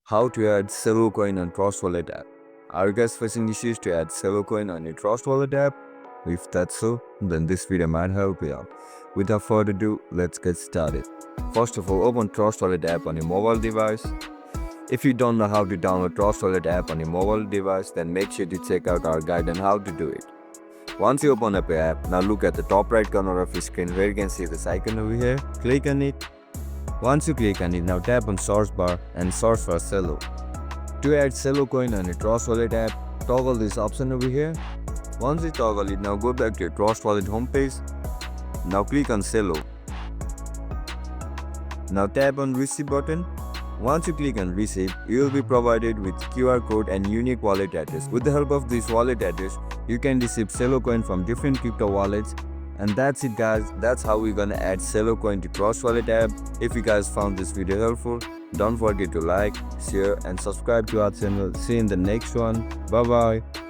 How to add Celo coin on Trust Wallet app. Are you guys facing issues to add Celo coin on your Trust Wallet app? If that's so, then this video might help you out. Without further ado, let's get started. First of all, open Trust Wallet app on your mobile device. If you don't know how to download Trust Wallet app on your mobile device, then make sure to check out our guide on how to do it. Once you open up your app, now look at the top right corner of your screen where you can see this icon over here. Click on it. Once you click on it, now tap on search bar and search for Celo. To add Celo coin on your Trust Wallet app, toggle this option over here. Once you toggle it, now go back to your Trust Wallet homepage. Now click on Celo. Now tap on Receive button. Once you click on Receive, you will be provided with QR code and unique wallet address. With the help of this wallet address, you can receive Celo coin from different crypto wallets. And that's it guys, that's how we're gonna add Celo coin to Trust Wallet app. If you guys found this video helpful, don't forget to like, share and subscribe to our channel. See you in the next one. Bye bye.